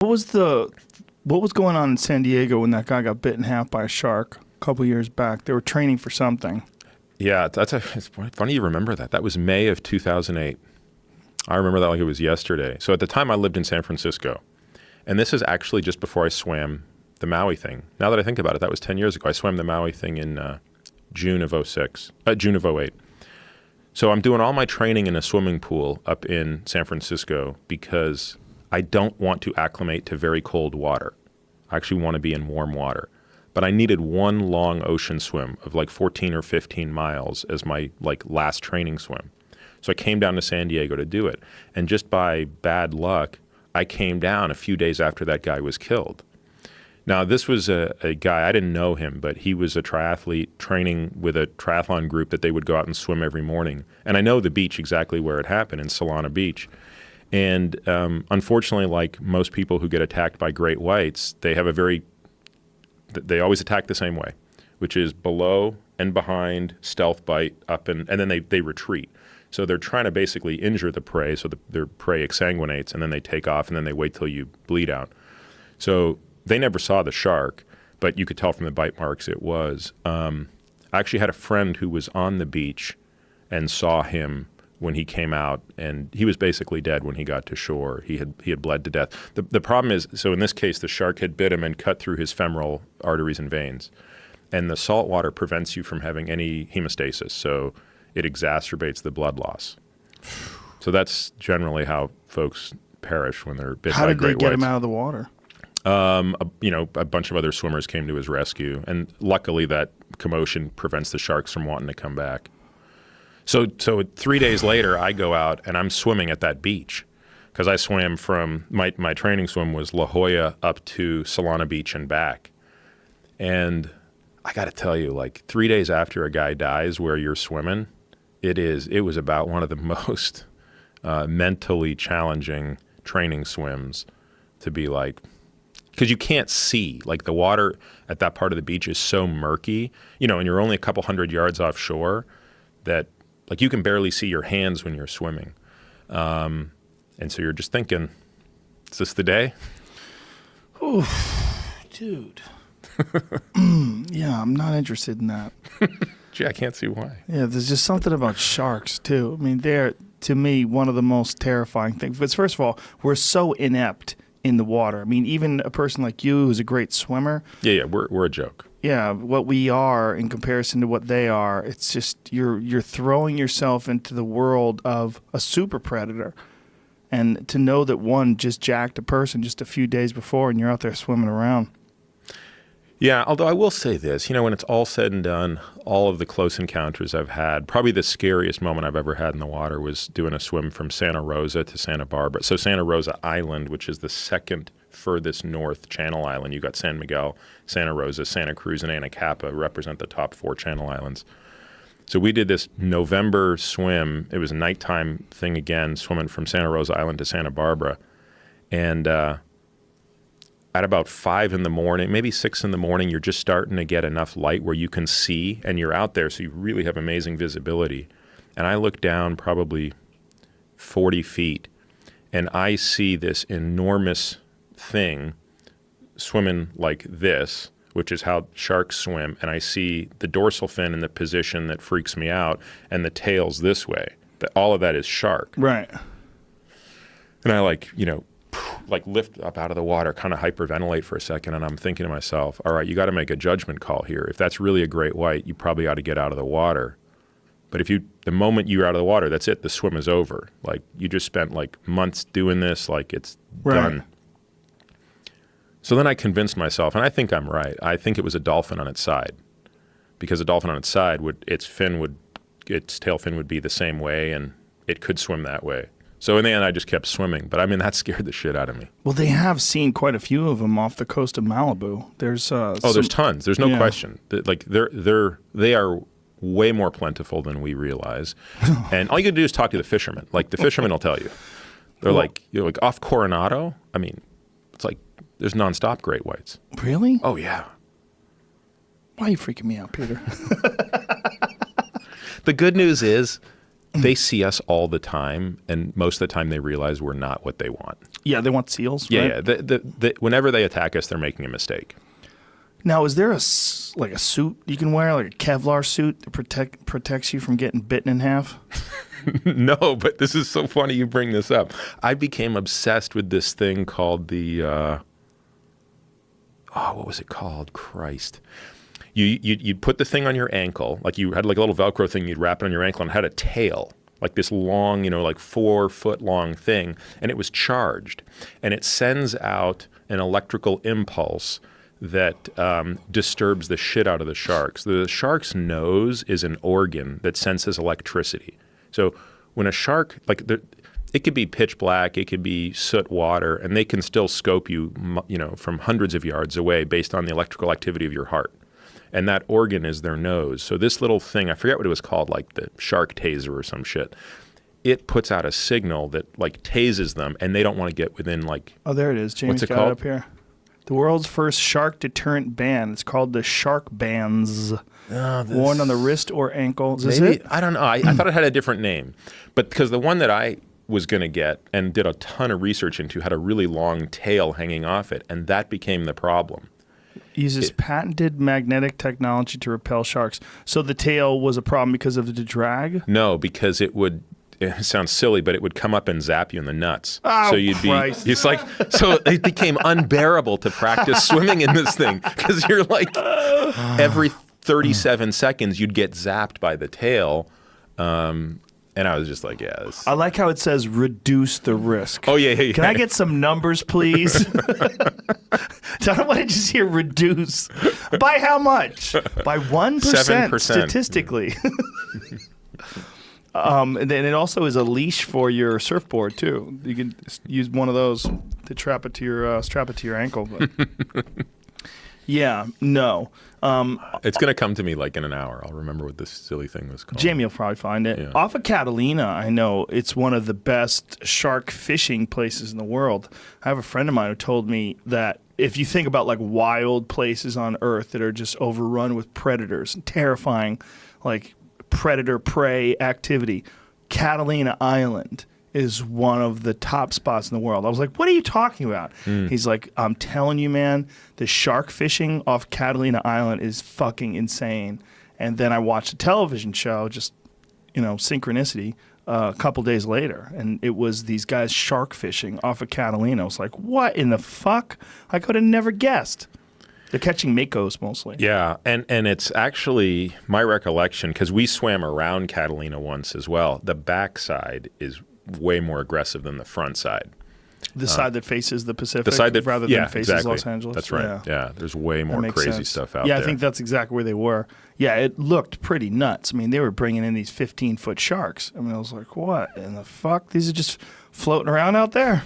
What was going on in San Diego when that guy got bit in half by a shark a couple years back? They were training for something. Yeah, it's funny you remember that. That was May of 2008. I remember that like it was yesterday. So at the time I lived in San Francisco. And this is actually just before I swam the Maui thing. Now that I think about it, that was 10 years ago. I swam the Maui thing in June of 08. So I'm doing all my training in a swimming pool up in San Francisco because I don't want to acclimate to very cold water. I actually want to be in warm water. But I needed one long ocean swim of like 14 or 15 miles as my like last training swim. So I came down to San Diego to do it. And just by bad luck, I came down a few days after that guy was killed. Now, this was a guy, I didn't know him, but he was a triathlete training with a triathlon group that they would go out and swim every morning. And I know the beach exactly where it happened, in Solana Beach. And unfortunately, like most people who get attacked by great whites, they always attack the same way, which is below and behind, stealth bite, up and then they retreat. So they're trying to basically injure the prey so their prey exsanguinates, and then they take off, and then they wait till you bleed out. So they never saw the shark, but you could tell from the bite marks it was. I actually had a friend who was on the beach and saw him when he came out, and he was basically dead when he got to shore. He had bled to death. The problem is, so in this case, the shark had bit him and cut through his femoral arteries and veins. And the salt water prevents you from having any hemostasis, so it exacerbates the blood loss. So that's generally how folks perish when they're bit by great whites. How did they get him out of the water? A bunch of other swimmers came to his rescue, and luckily that commotion prevents the sharks from wanting to come back. So 3 days later, I go out and I'm swimming at that beach because I swam from my training swim was La Jolla up to Solana Beach and back. And I got to tell you, like 3 days after a guy dies where you're swimming, it was about one of the most mentally challenging training swims to be like, because you can't see, like the water at that part of the beach is so murky, and you're only a couple hundred yards offshore that like you can barely see your hands when you're swimming. And so you're just thinking, is this the day? Oh, dude. Yeah, I'm not interested in that. Gee, I can't see why. Yeah, there's just something about sharks, too. I mean, they're, to me, one of the most terrifying things. But first of all, we're so inept in the water. I mean, even a person like you who's a great swimmer. Yeah, we're a joke. Yeah, what we are in comparison to what they are, it's just you're throwing yourself into the world of a super predator. And to know that one just jacked a person just a few days before and you're out there swimming around. Yeah, although I will say this, when it's all said and done, all of the close encounters I've had, probably the scariest moment I've ever had in the water was doing a swim from Santa Rosa to Santa Barbara. So Santa Rosa Island, which is the second furthest north Channel Island. You got San Miguel, Santa Rosa, Santa Cruz, and Anacapa represent the top 4 Channel Islands. So we did this November swim. It was a nighttime thing again, swimming from Santa Rosa Island to Santa Barbara. And at about 5 in the morning, maybe 6 in the morning, you're just starting to get enough light where you can see, and you're out there, so you really have amazing visibility. And I look down probably 40 feet, and I see this enormous thing swimming like this, which is how sharks swim, and I see the dorsal fin in the position that freaks me out, and the tail's this way. All of that is shark. Right. And I lift up out of the water, kind of hyperventilate for a second, and I'm thinking to myself, all right, you got to make a judgment call here. If that's really a great white, you probably ought to get out of the water. But the moment you're out of the water, that's it. The swim is over. Like you just spent like months doing this, like it's done. So then I convinced myself, and I think I'm right. I think it was a dolphin on its side, because a dolphin on its side its tail fin would be the same way, and it could swim that way. So in the end, I just kept swimming. But I mean, that scared the shit out of me. Well, they have seen quite a few of them off the coast of Malibu. There's there's tons. There's no question. They are way more plentiful than we realize. And all you can do is talk to the fishermen. Like the fishermen will tell you. They're like off Coronado. I mean, it's like there's nonstop great whites. Really? Oh yeah. Why are you freaking me out, Peter? The good news is, they see us all the time, and most of the time they realize we're not what they want. Yeah, they want seals, Yeah, right? yeah. Whenever they attack us, they're making a mistake. Now, is there a suit you can wear, like a Kevlar suit that protects you from getting bitten in half? No, but this is so funny you bring this up. I became obsessed with this thing called the, what was it called? Christ. You'd put the thing on your ankle, like you had like a little Velcro thing, you'd wrap it on your ankle, and it had a tail, like this long, like 4 foot long thing, and it was charged. And it sends out an electrical impulse that disturbs the shit out of the sharks. The shark's nose is an organ that senses electricity. So when a shark, it could be pitch black, it could be soot water, and they can still scope you, from hundreds of yards away based on the electrical activity of your heart. And that organ is their nose. So this little thing, I forget what it was called, like the shark taser or some shit. It puts out a signal that like tases them, and they don't want to get within like. Oh, there it is. James what's it got called? it up here. The world's first shark deterrent band. It's called the Shark Bands. Worn on the wrist or ankle. Is this it? I don't know. I thought it had a different name, but because the one that I was going to get and did a ton of research into had a really long tail hanging off it, and that became the problem. Uses patented magnetic technology to repel sharks. So the tail was a problem because of the drag? No, because it sounds silly, but it would come up and zap you in the nuts. Oh, so you'd Christ. It's like, so it became unbearable to practice swimming in this thing because you're like, every 37 seconds you'd get zapped by the tail. And I was just like, yeah. I like how it says reduce the risk. Oh, yeah. Can I get some numbers, please? I don't want to just hear reduce. By how much? By 1% 7%. statistically. And then it also is a leash for your surfboard too. You can use one of those to strap it to your ankle. But yeah, no. It's going to come to me like in an hour. I'll remember what this silly thing was called. Jamie will probably find it. Yeah. Off of Catalina, I know it's one of the best shark fishing places in the world. I have a friend of mine who told me that if you think about like wild places on Earth that are just overrun with predators, terrifying, like predator-prey activity, Catalina Island is one of the top spots in the world. I was like, what are you talking about? He's like, I'm telling you, man, the shark fishing off Catalina Island is fucking insane. And then I watched a television show, just, synchronicity, a couple days later. And it was these guys shark fishing off of Catalina. I was like, what in the fuck? I could have never guessed. They're catching makos mostly. Yeah, and it's actually my recollection, because we swam around Catalina once as well. The backside is way more aggressive than the front side. The side that faces the Pacific The side that rather than faces exactly. Los Angeles. That's right. Yeah, there's way more makes crazy sense. stuff out there. Yeah, I think that's exactly where they were. Yeah, it looked pretty nuts. I mean, they were bringing in these 15-foot sharks. I mean, I was like, what in the fuck? These are just floating around out there.